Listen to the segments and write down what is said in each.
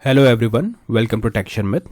Hello everyone, welcome to Sharmit.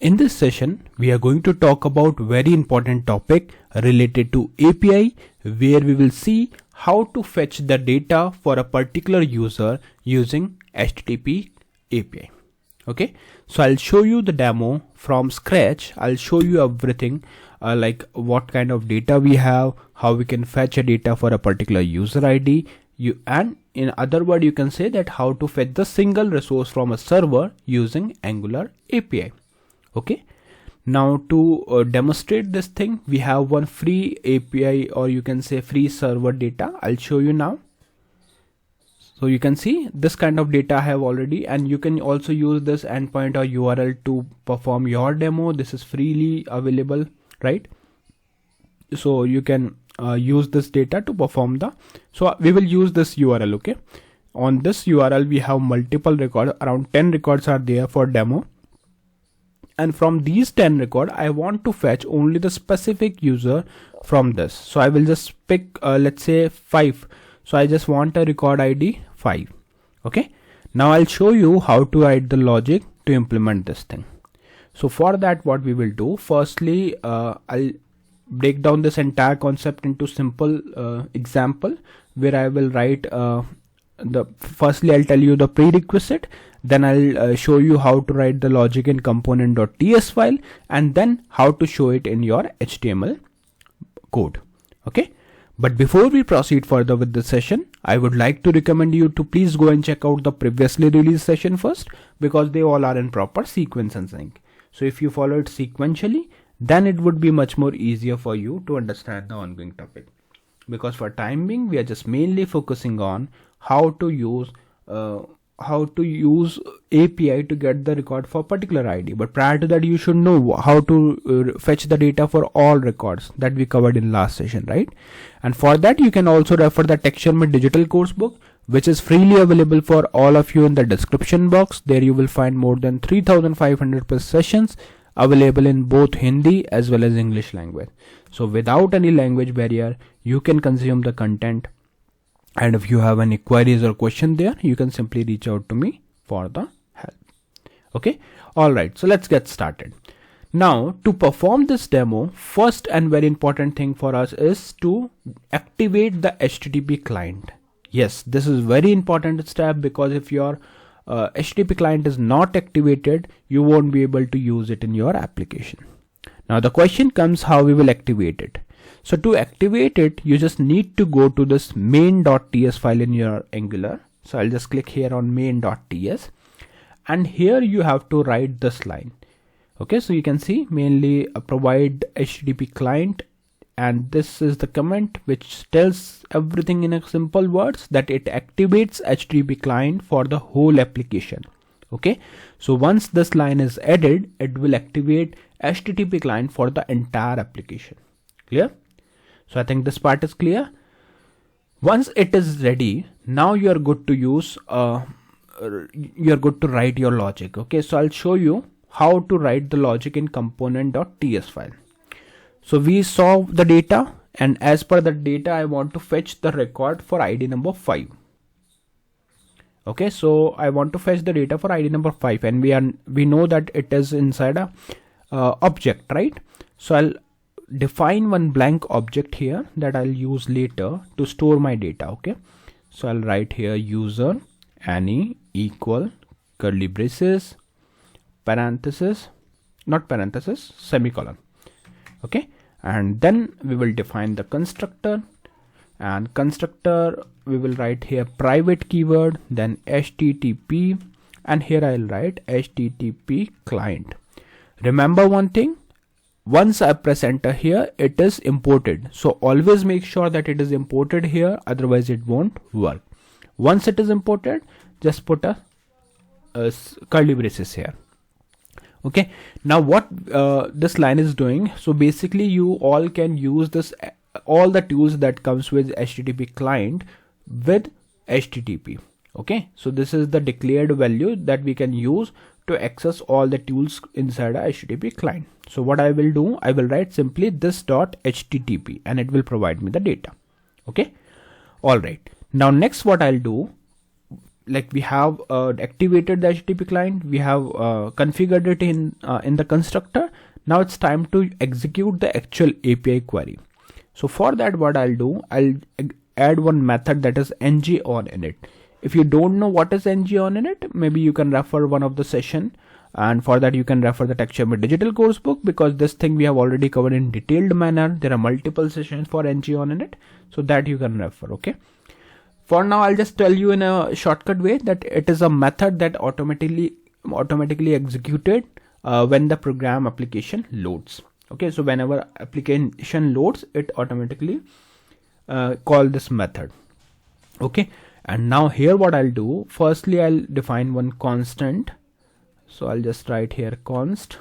In this session, we are going to talk about very important topic related to API, where we will see how to fetch the data for a particular user using HTTP API. Okay, so I'll show you the demo from scratch. I'll show you everything like what kind of data we have, how we can fetch a data for a particular user ID, and in other words, you can say that how to fetch the single resource from a server using Angular API. Okay. Now to demonstrate this thing, we have one free API, or you can say free server data. I'll show you now. So you can see this kind of data I have already, and you can also use this endpoint or URL to perform your demo. This is freely available, right? So you can use this data to perform so we will use this URL. Okay, on this URL we have multiple records, around 10 records are there for demo, and from these 10 records I want to fetch only the specific user from this. So I will just pick let's say 5. So I just want a record ID 5. Okay, now I'll show you how to write the logic to implement this thing. So for that, what we will do, firstly I'll break down this entire concept into simple example where I will write firstly I'll tell you the prerequisite, then I'll show you how to write the logic in component.ts file, and then how to show it in your HTML code. Okay, but before we proceed further with the session, I would like to recommend you to please go and check out the previously released session first, because they all are in proper sequence and sync. So if you follow it sequentially, then it would be much more easier for you to understand the ongoing topic, because for time being we are just mainly focusing on how to use API to get the record for particular ID. But prior to that, you should know how to fetch the data for all records that we covered in last session, right? And for that, you can also refer the Sharmit digital course book, which is freely available for all of you in the description box. There you will find more than 3,500 plus sessions available in both Hindi as well as English language. So without any language barrier, you can consume the content. And if you have any queries or question there, you can simply reach out to me for the help. Okay. All right. So let's get started. Now to perform this demo, first and very important thing for us is to activate the HTTP client. Yes, this is very important step, because if your HTTP client is not activated, you won't be able to use it in your application. Now the question comes, how we will activate it. So to activate it, you just need to go to this main.ts file in your Angular. So I'll just click here on main.ts, and here you have to write this line. Okay, so you can see mainly provide HTTP client, and this is the comment which tells everything in a simple words that it activates HTTP client for the whole application. Okay, so once this line is added, it will activate HTTP client for the entire application. Clear? So I think this part is clear. Once it is ready, now you are good to use you're good to write your logic. Okay, so I'll show you how to write the logic in component.ts file. So we saw the data, and as per the data, I want to fetch the record for ID number 5. Okay, so I want to fetch the data for ID number 5, and we know that it is inside a object, right? So I'll define one blank object here that I'll use later to store my data. Okay, so I'll write here user any equal curly braces, parenthesis, not parenthesis, semicolon. Okay, and then we will define the constructor, and constructor we will write here private keyword, then HTTP, and here I'll write HTTP client. Remember one thing, once I press enter here, it is imported. So always make sure that it is imported here, otherwise it won't work. Once it is imported, just put a curly braces here. Okay, now what this line is doing, so basically you all can use this, all the tools that comes with HTTP client with HTTP. Okay, so this is the declared value that we can use to access all the tools inside a HTTP client. So what I will do, I will write simply this.http, and it will provide me the data. Okay, all right. Now next what I'll do, like we have activated the HTTP client, we have configured it in the constructor. Now it's time to execute the actual API query. So for that, what I'll do, I'll add one method that is ngOnInit. If you don't know what is ngOnInit, maybe you can refer one of the session, and for that you can refer the TechSharmit digital course book, because this thing we have already covered in detailed manner. There are multiple sessions for ngOnInit, so that you can refer. Okay. For now, I'll just tell you in a shortcut way that it is a method that automatically executed when the program application loads. Okay, so whenever application loads, it automatically call this method. Okay, and now here what I'll do, firstly I'll define one constant. So I'll just write here const.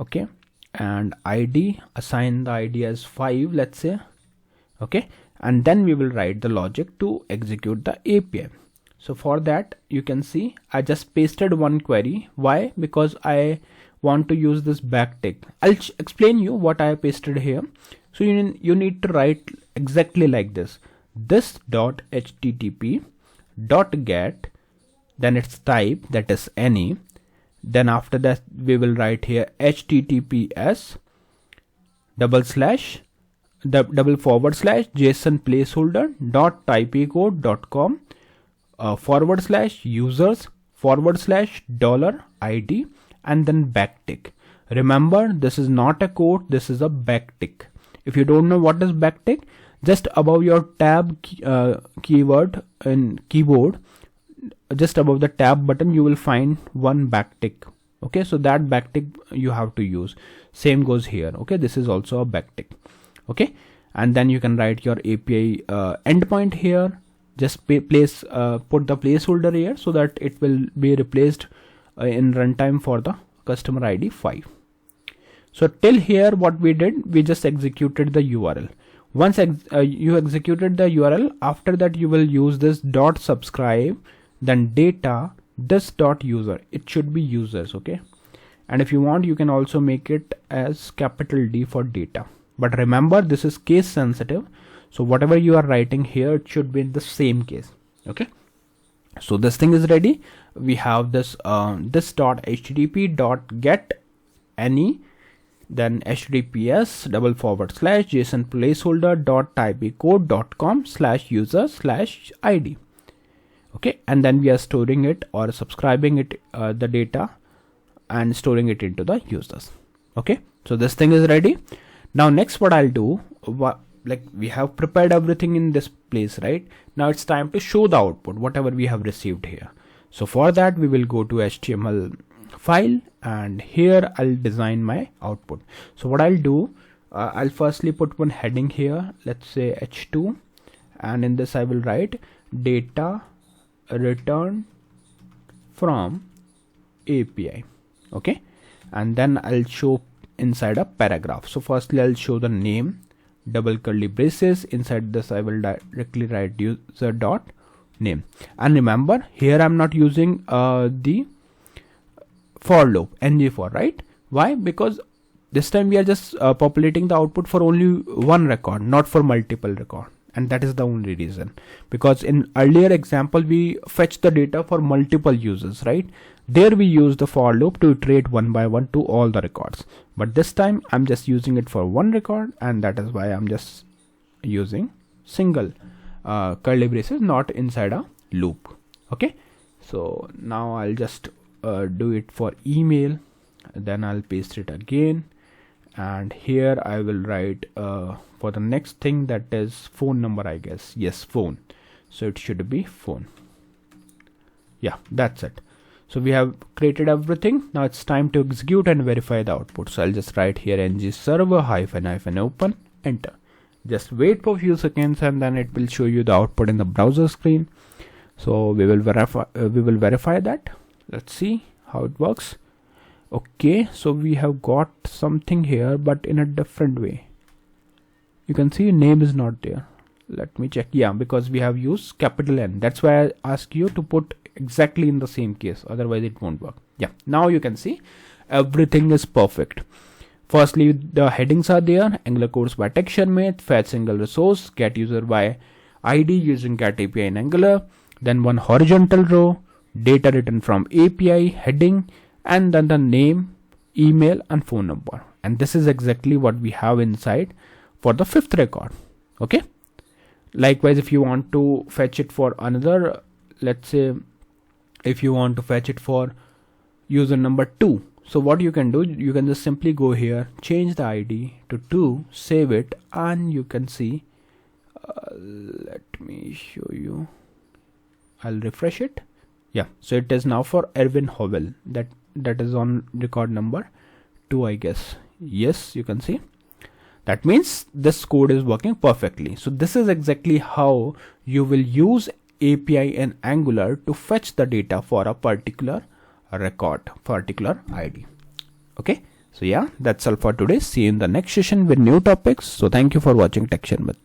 Okay, and ID, assign the ID as 5, let's say. Okay, and then we will write the logic to execute the API. So for that, you can see I just pasted one query. Why? Because I want to use this backtick. I'll explain you what I pasted here. So you need to write exactly like this. This dot HTTP dot get, then its type, that is any. Then after that we will write here HTTPS double forward slash JSONPlaceholder dot typecode.com forward slash users forward slash $ID, and then backtick. Remember, this is not a quote, this is a backtick. If you don't know what is backtick, just above your tab keyword in keyboard, just above the tab button, you will find one backtick. Okay, so that backtick you have to use. Same goes here. Okay, this is also a backtick. Okay, and then you can write your API endpoint here. Just put the placeholder here so that it will be replaced in runtime for the customer ID 5. So till here what we did, we just executed the URL. Once you executed the URL, after that you will use this dot subscribe, then data, this dot user. It should be users. Okay, and if you want, you can also make it as capital D for data. But remember, this is case sensitive. So whatever you are writing here, it should be in the same case. Okay. So this thing is ready. We have this this dot HTTP dot get any, then HTTPS double forward slash JSONPlaceholder dot typecode.com slash user slash ID. Okay, and then we are storing it or subscribing it the data and storing it into the users. Okay, so this thing is ready. Now next what I'll do, like we have prepared everything in this place, right? Now it's time to show the output, whatever we have received here. So for that we will go to HTML file, and here I'll design my output. So what I'll do, I'll firstly put one heading here, let's say H2, and in this I will write data return from API. Okay, and then I'll show inside a paragraph. So firstly I'll show the name, double curly braces. Inside this I will directly write user dot name. And remember, here I'm not using the for loop ng4, right? Why? Because this time we are just populating the output for only one record, not for multiple record, and that is the only reason. Because in earlier example we fetched the data for multiple users, right? There we use the for loop to iterate one by one to all the records, but this time I'm just using it for one record, and that is why I'm just using single curly braces, not inside a loop. Okay, so now I'll just do it for email, then I'll paste it again, and here I will write for the next thing, that is phone number, I guess. Yes, phone. So it should be phone. Yeah, that's it. So we have created everything. Now it's time to execute and verify the output. So I'll just write here ng server --- open, enter. Just wait for a few seconds and then it will show you the output in the browser screen. So we will verify that. Let's see how it works. Okay, so we have got something here, but in a different way. You can see name is not there. Let me check. Yeah, because we have used capital N. That's why I ask you to put exactly in the same case, otherwise it won't work. Yeah, now you can see everything is perfect. Firstly, the headings are there. Angular course by TechSharmit, fetch single resource, get user by ID using get API in Angular, then one horizontal row, data written from API, heading, and then the name, email, and phone number. And this is exactly what we have inside for the 5th record. Okay. Likewise, if you want to fetch it for another, let's say if you want to fetch it for user number 2, so what you can do, you can just simply go here, change the ID to 2, save it, and you can see, let me show you, I'll refresh it. Yeah, so it is now for Erwin Howell, that is on record number 2, I guess. Yes, you can see. That means this code is working perfectly. So this is exactly how you will use API in Angular to fetch the data for a particular record, particular ID. Okay. So yeah, that's all for today. See you in the next session with new topics. So thank you for watching Tech Sharmit.